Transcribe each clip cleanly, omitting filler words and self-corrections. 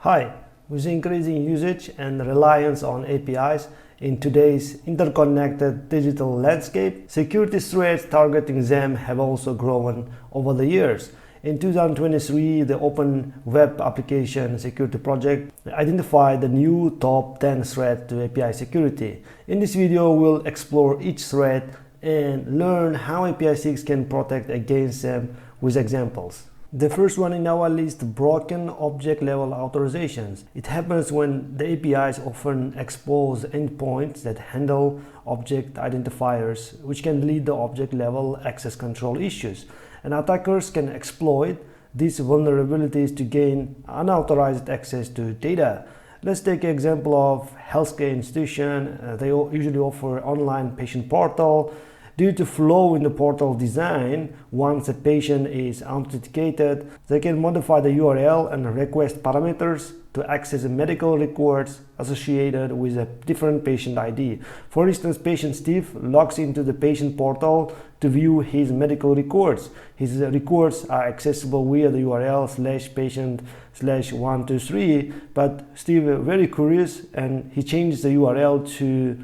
Hi, with increasing usage and reliance on APIs in today's interconnected digital landscape, security threats targeting them have also grown over the years. In 2023, the Open Web Application Security Project identified the new top 10 threats to API security. In this video, we'll explore each threat and learn how APISIX can protect against them with examples. The first one in our list, broken object level authorizations. It happens when the APIs often expose endpoints that handle object identifiers, which can lead to object level access control issues. And attackers can exploit these vulnerabilities to gain unauthorized access to data. Let's take an example of healthcare institution. They usually offer online patient portal. Due to flaw in the portal design, once a patient is authenticated, they can modify the URL and request parameters to access the medical records associated with a different patient ID. For instance, patient Steve logs into the patient portal to view his medical records. His records are accessible via the URL /patient/123, but Steve is very curious and he changes the URL to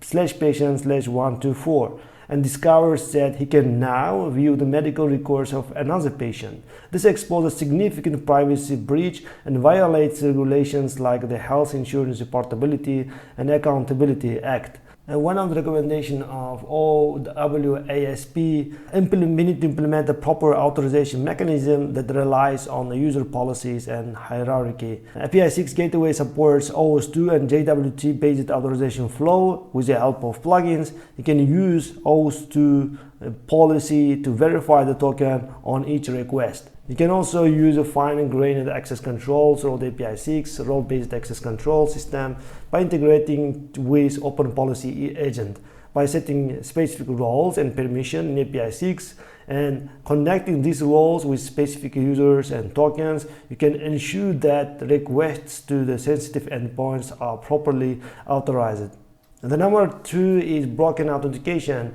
/patient/124 and discovers that he can now view the medical records of another patient. This exposes significant privacy breach and violates regulations like the Health Insurance Portability and Accountability Act. And one of the recommendations of OWASP, we need to implement a proper authorization mechanism that relies on the user policies and hierarchy. APISIX Gateway supports OAuth2 and JWT-based authorization flow with the help of plugins. You can use OAuth2 policy to verify the token on each request. You can also use a fine-grained access control through the APISIX role-based access control system by integrating with Open Policy Agent. By setting specific roles and permission in APISIX and connecting these roles with specific users and tokens, you can ensure that requests to the sensitive endpoints are properly authorized. And the number 2 is broken authentication.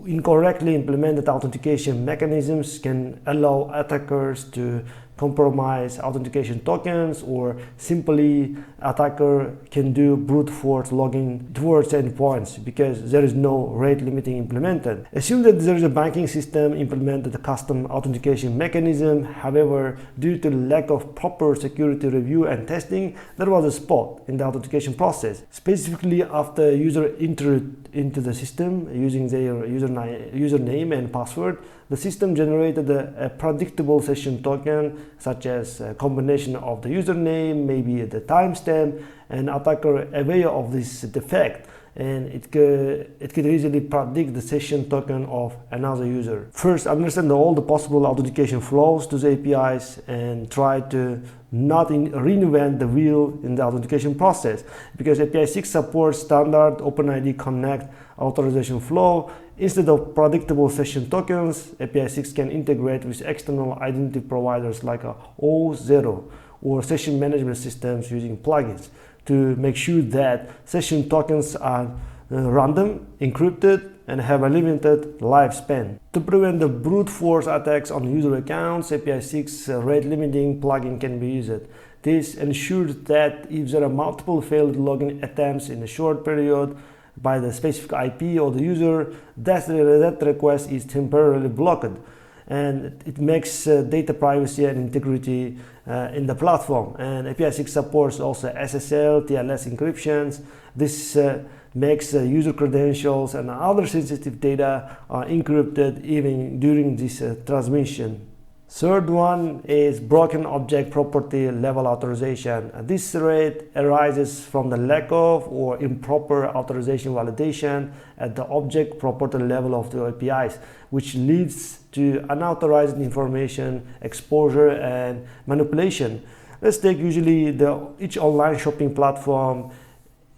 Incorrectly implemented authentication mechanisms can allow attackers to compromise authentication tokens, or simply attacker can do brute force login towards endpoints because there is no rate limiting implemented. Assume that there is a banking system implemented a custom authentication mechanism. However, due to lack of proper security review and testing, there was a spot in the authentication process. Specifically, after user entered into the system using their username and password, the system generated a predictable session token, such as a combination of the username, maybe the timestamp, and attacker aware of this defect, and it could easily predict the session token of another user. First, understand all the possible authentication flows to the APIs and try to not reinvent the wheel in the authentication process, because APISIX supports standard OpenID Connect authorization flow. Instead of predictable session tokens, APISIX can integrate with external identity providers like O0 or session management systems using plugins to make sure that session tokens are random, encrypted, and have a limited lifespan. To prevent the brute force attacks on user accounts, APISIX rate limiting plugin can be used. This ensures that if there are multiple failed login attempts in a short period by the specific IP or the user, that request is temporarily blocked, and it makes data privacy and integrity in the platform. And APISIX supports also SSL, TLS encryptions. This makes user credentials and other sensitive data encrypted even during this transmission. Third one is broken object property level authorization. This threat arises from the lack of or improper authorization validation at the object property level of the APIs, which leads to unauthorized information exposure and manipulation. Let's take usually each online shopping platform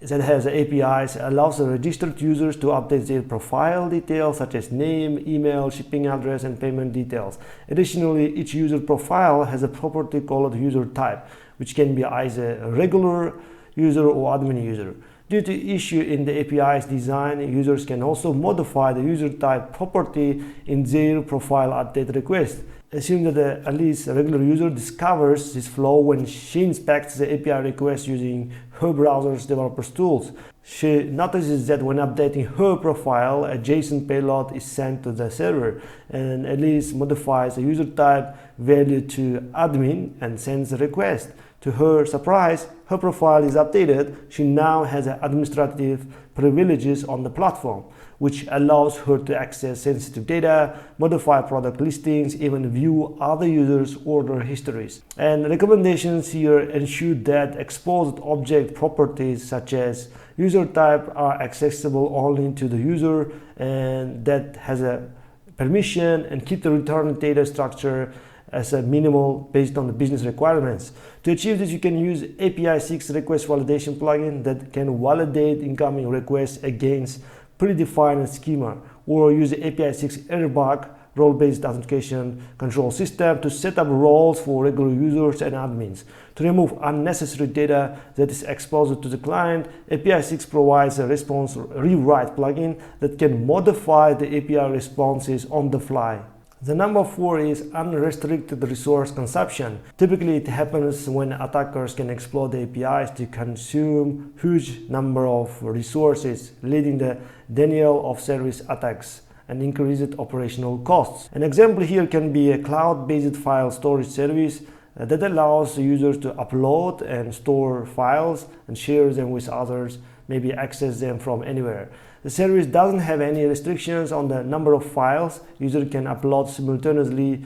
that has APIs allows the registered users to update their profile details such as name, email, shipping address, and payment details. Additionally, each user profile has a property called user type, which can be either a regular user or admin user. Due to issue in the API's design, users can also modify the user type property in their profile update request. Assume that at least a regular user discovers this flaw when she inspects the API request using her browser's developer's tools. She notices that when updating her profile, a JSON payload is sent to the server, and at least modifies the user type value to admin and sends a request. To her surprise, her profile is updated. She now has administrative privileges on the platform, which allows her to access sensitive data, modify product listings, even view other users' order histories. And recommendations here ensure that exposed object properties such as user type are accessible only to the user and that has a permission, and keep the return data structure as a minimal based on the business requirements. To achieve this, you can use APISIX request validation plugin that can validate incoming requests against predefined schema, or use the APISIX airbag role-based authentication control system to set up roles for regular users and admins. To remove unnecessary data that is exposed to the client, APISIX provides a response rewrite plugin that can modify the API responses on the fly. The number 4 is unrestricted resource consumption. Typically, it happens when attackers can exploit the APIs to consume huge number of resources, leading to denial of service attacks and increased operational costs. An example here can be a cloud-based file storage service that allows users to upload and store files and share them with others, maybe access them from anywhere. The service doesn't have any restrictions on the number of files user can upload simultaneously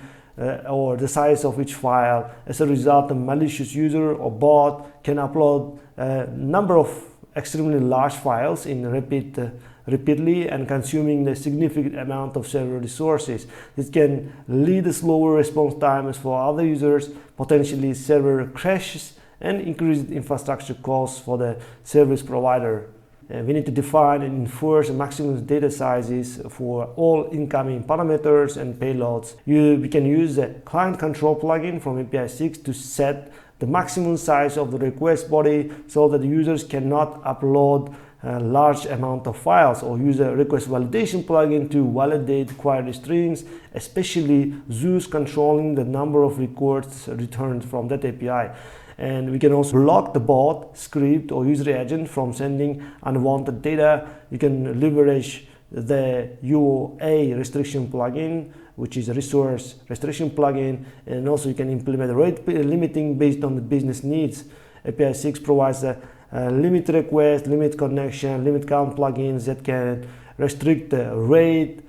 or the size of each file. As a result, a malicious user or bot can upload a number of extremely large files in repeatedly and consuming the significant amount of server resources. This can lead to slower response times for other users, potentially server crashes, and increased infrastructure costs for the service provider. We need to define and enforce maximum data sizes for all incoming parameters and payloads. We can use the client control plugin from APISIX to set the maximum size of the request body so that users cannot upload a large amount of files, or use a request validation plugin to validate query strings, especially those controlling the number of requests returned from that API. And we can also block the bot, script, or user agent from sending unwanted data. You can leverage the UA restriction plugin, which is a resource restriction plugin, and also you can implement rate limiting based on the business needs. APISIX provides a limit request, limit connection, limit count plugins that can restrict the rate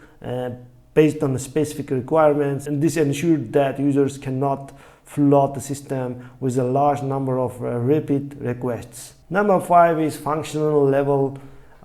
based on the specific requirements, and this ensures that users cannot flood the system with a large number of repeat requests. Number 5 is functional level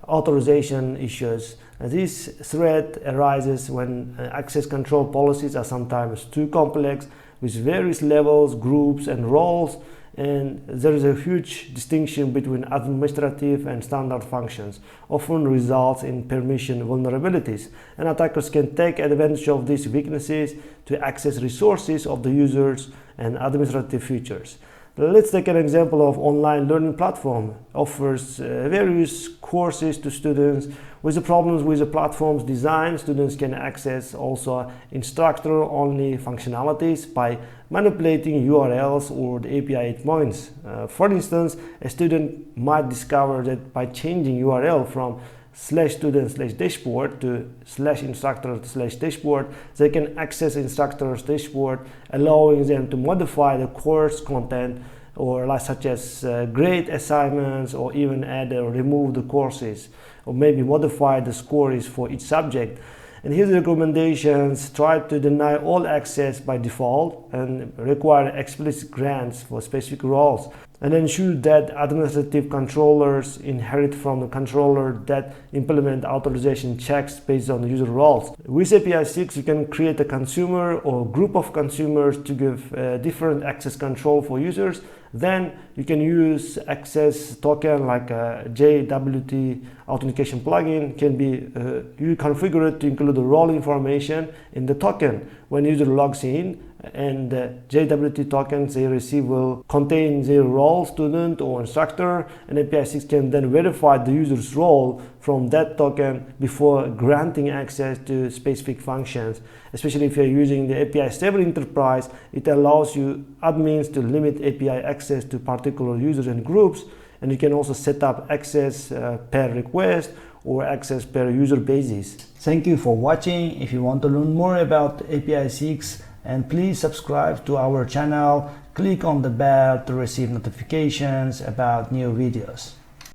authorization issues. This threat arises when access control policies are sometimes too complex with various levels, groups, and roles, and there is a huge distinction between administrative and standard functions, often results in permission vulnerabilities, and attackers can take advantage of these weaknesses to access resources of the users and administrative features. Let's take an example of online learning platform. Offers various courses to students. With the problems with the platform's design, students can access also instructor-only functionalities by manipulating URLs or the API endpoints. For instance, a student might discover that by changing URL from /student/dashboard to /instructor/dashboard, they can access instructor's dashboard, allowing them to modify the course content, or such as grade assignments, or even add or remove the courses, or maybe modify the scores for each subject. And here's the recommendations: try to deny all access by default and require explicit grants for specific roles, and ensure that administrative controllers inherit from the controller that implement authorization checks based on the user roles. With APISIX, you can create a consumer or group of consumers to give different access control for users. Then you can use access token like a JWT authentication plugin can be you configure it to include the role information in the token when user logs in, and the JWT tokens they receive will contain their role, student or instructor, and APISIX can then verify the user's role from that token before granting access to specific functions. Especially if you're using the API Stable Enterprise, it allows you admins to limit API access to particular users and groups, and you can also set up access per request or access per user basis. Thank you for watching. If you want to learn more about APISIX, and please subscribe to our channel, click on the bell to receive notifications about new videos.